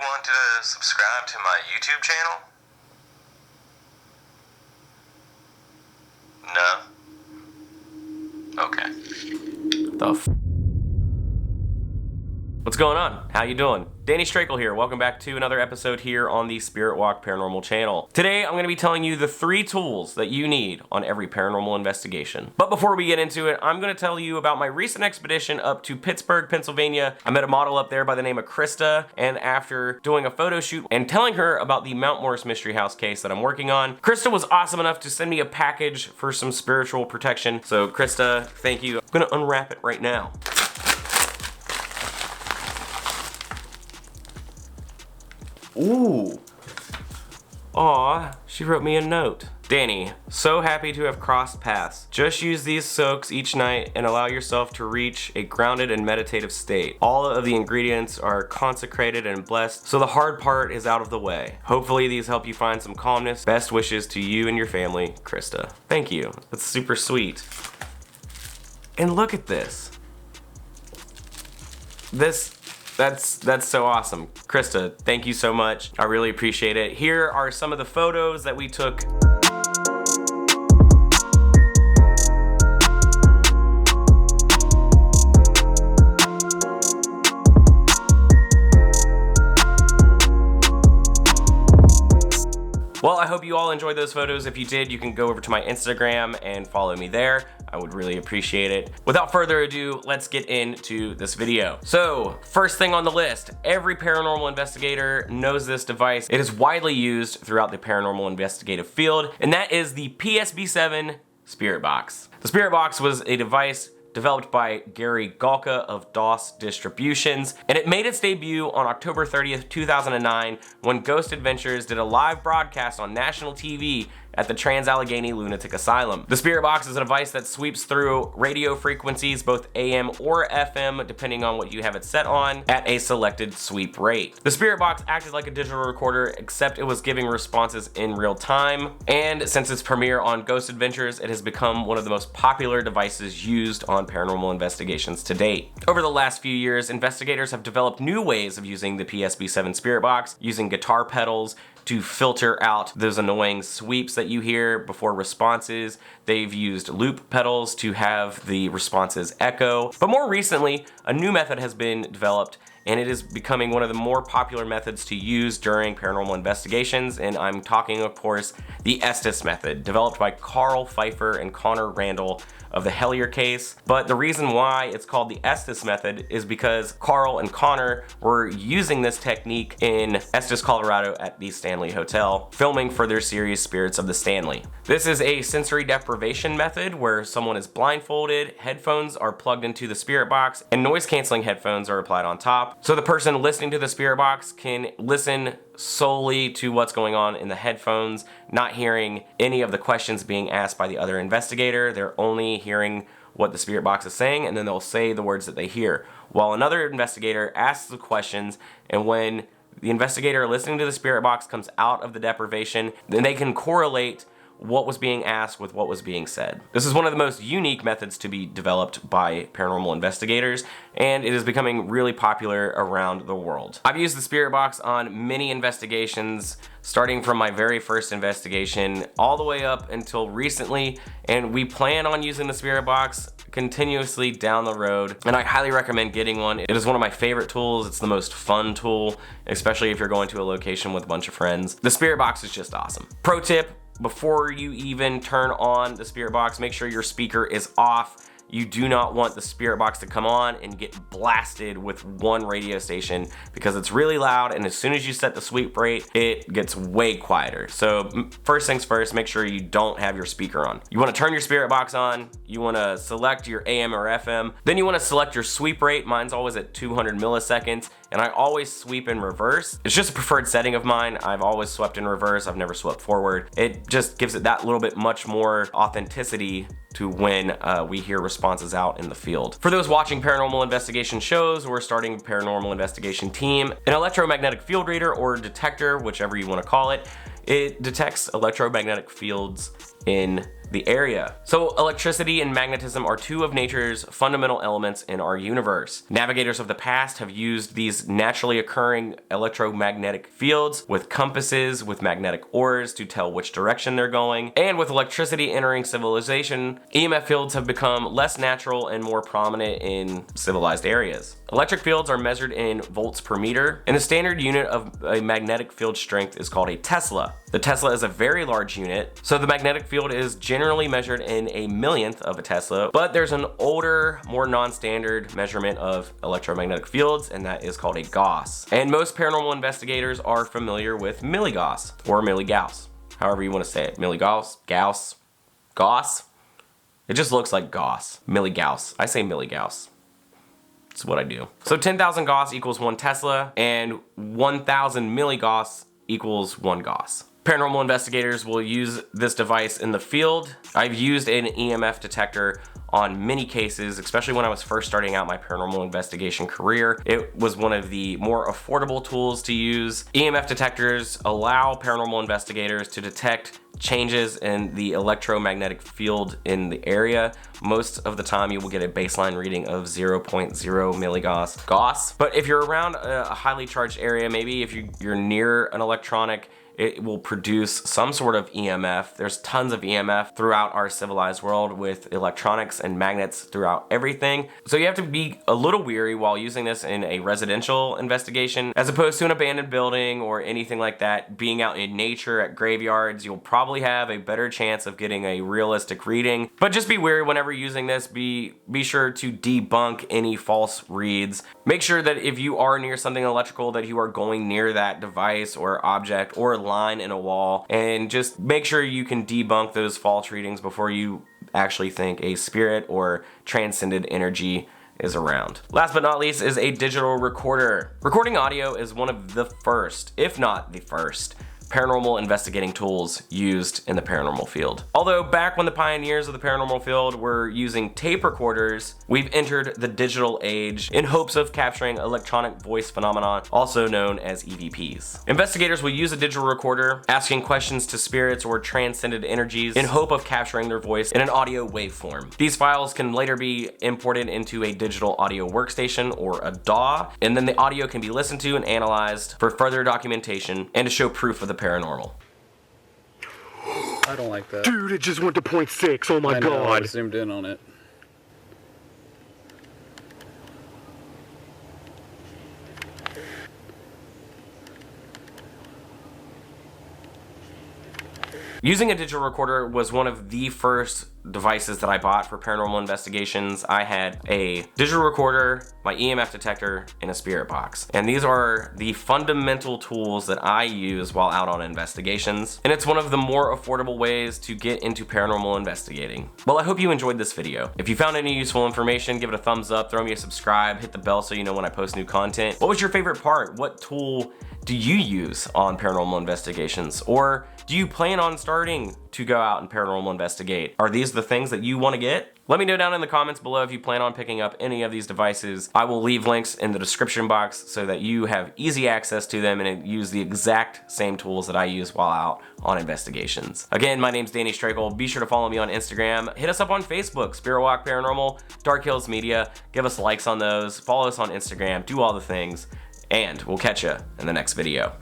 want to subscribe to my YouTube channel? No? Okay. What's going on? How you doing? Danny Strakel here. Welcome back to another episode here on the Spirit Walk Paranormal channel. Today I'm going to be telling you the 3 tools that you need on every paranormal investigation. But before we get into it, I'm going to tell you about my recent expedition up to Pittsburgh, Pennsylvania. I met a model up there by the name of Krista, and after doing a photo shoot and telling her about the Mount Morris Mystery House case that I'm working on, Krista was awesome enough to send me a package for some spiritual protection. So Krista, thank you. I'm going to unwrap it right now. Ooh. Aw, she wrote me a note. Danny, so happy to have crossed paths. Just use these soaks each night and allow yourself to reach a grounded and meditative state. All of the ingredients are consecrated and blessed, so the hard part is out of the way. Hopefully these help you find some calmness. Best wishes to you and your family, Krista. Thank you. That's super sweet. And look at this. That's so awesome. Krista, thank you so much. I really appreciate it. Here are some of the photos that we took. Well, I hope you all enjoyed those photos. If you did, you can go over to my Instagram and follow me there. I would really appreciate it. Without further ado, let's get into this video. So, first thing on the list, every paranormal investigator knows this device. It is widely used throughout the paranormal investigative field, and that is the P-SB7 Spirit Box. The Spirit Box was a device developed by Gary Galka of DOS Distributions, and it made its debut on October 30th, 2009 when Ghost Adventures did a live broadcast on national TV at the Trans-Allegheny Lunatic Asylum. The Spirit Box is a device that sweeps through radio frequencies, both AM or FM, depending on what you have it set on, at a selected sweep rate. The Spirit Box acted like a digital recorder, except it was giving responses in real time, and since its premiere on Ghost Adventures, it has become one of the most popular devices used on paranormal investigations to date. Over the last few years, investigators have developed new ways of using the P-SB7 Spirit Box, using guitar pedals to filter out those annoying sweeps that you hear before responses. They've used loop pedals to have the responses echo. But more recently, a new method has been developed, and it is becoming one of the more popular methods to use during paranormal investigations, and I'm talking, of course, the Estes method, developed by Carl Pfeiffer and Connor Randall of the Hellier case. But the reason why it's called the Estes method is because Carl and Connor were using this technique in Estes, Colorado at the Stanley Hotel, filming for their series Spirits of the Stanley. This is a sensory deprivation method where someone is blindfolded, headphones are plugged into the Spirit Box, and noise-canceling headphones are applied on top. So the person listening to the Spirit Box can listen solely to what's going on in the headphones, not hearing any of the questions being asked by the other investigator. They're only hearing what the Spirit Box is saying, and then they'll say the words that they hear, while another investigator asks the questions, and when the investigator listening to the Spirit Box comes out of the deprivation, then they can correlate what was being asked with what was being said. This is one of the most unique methods to be developed by paranormal investigators, and it is becoming really popular around the world. I've used the Spirit Box on many investigations, starting from my very first investigation all the way up until recently, and we plan on using the Spirit Box continuously down the road, and I highly recommend getting one. It is one of my favorite tools. It's the most fun tool, especially if you're going to a location with a bunch of friends. The Spirit Box is just awesome. Pro tip: before you even turn on the Spirit Box, make sure your speaker is off. You do not want the Spirit Box to come on and get blasted with one radio station because it's really loud, and as soon as you set the sweep rate, it gets way quieter. So first things first, make sure you don't have your speaker on. You want to turn your Spirit Box on, you want to select your AM or FM, then you want to select your sweep rate. Mine's always at 200 milliseconds, and I always sweep in reverse. It's just a preferred setting of mine. I've always swept in reverse. I've never swept forward. It just gives it that little bit much more authenticity to when we hear responses out in the field. For those watching paranormal investigation shows, we're starting a paranormal investigation team. An electromagnetic field reader, or detector, whichever you want to call it, it detects electromagnetic fields in the area. So electricity and magnetism are two of nature's fundamental elements in our universe. Navigators of the past have used these naturally occurring electromagnetic fields with compasses, with magnetic oars to tell which direction they're going. And with electricity entering civilization, EMF fields have become less natural and more prominent in civilized areas. Electric fields are measured in volts per meter, and the standard unit of a magnetic field strength is called a Tesla. The Tesla is a very large unit, so the magnetic field is generally measured in a millionth of a Tesla, but there's an older, more non-standard measurement of electromagnetic fields, and that is called a Gauss. And most paranormal investigators are familiar with milligauss, or milligauss, however you want to say it. Milligauss, Gauss, Gauss. It just looks like Gauss. Milligauss. I say milligauss. That's what I do. So 10,000 Gauss equals 1 Tesla, and 1,000 milligauss equals 1 Gauss. Paranormal investigators will use this device in the field. I've used an EMF detector on many cases, especially when I was first starting out my paranormal investigation career. It was one of the more affordable tools to use. EMF detectors allow paranormal investigators to detect changes in the electromagnetic field in the area. Most of the time you will get a baseline reading of 0.0 milligauss. But if you're around a highly charged area, maybe if you're near an electronic, it will produce some sort of EMF. There's tons of EMF throughout our civilized world with electronics and magnets throughout everything. So you have to be a little weary while using this in a residential investigation, as opposed to an abandoned building or anything like that. Being out in nature at graveyards, you'll probably have a better chance of getting a realistic reading. But just be wary whenever using this. Be sure to debunk any false reads. Make sure that if you are near something electrical, that you are going near that device or object or line in a wall, and just make sure you can debunk those false readings before you actually think a spirit or transcended energy is around. Last but not least is a digital recorder. Recording audio is one of the first, if not the first, paranormal investigating tools used in the paranormal field. Although back when the pioneers of the paranormal field were using tape recorders, we've entered the digital age in hopes of capturing electronic voice phenomenon, also known as EVPs. Investigators will use a digital recorder, asking questions to spirits or transcended energies in hope of capturing their voice in an audio waveform. These files can later be imported into a digital audio workstation or a DAW, and then the audio can be listened to and analyzed for further documentation and to show proof of the paranormal. I don't like that. Dude, it just went to 0.6. Oh my I know, I god. zoomed in on it. Using a digital recorder was one of the first devices that I bought for paranormal investigations. I had a digital recorder, my EMF detector, and a spirit box. And these are the fundamental tools that I use while out on investigations. And it's one of the more affordable ways to get into paranormal investigating. Well, I hope you enjoyed this video. If you found any useful information, give it a thumbs up, throw me a subscribe, hit the bell so you know when I post new content. What was your favorite part? What tool do you use on paranormal investigations? Or do you plan on starting to go out and paranormal investigate? Are these the things that you want to get? Let me know down in the comments below if you plan on picking up any of these devices. I will leave links in the description box so that you have easy access to them and use the exact same tools that I use while out on investigations. Again, my name's Danny Strakel. Be sure to follow me on Instagram. Hit us up on Facebook, Spirit Walk Paranormal, Dark Hills Media. Give us likes on those. Follow us on Instagram. Do all the things. And we'll catch you in the next video.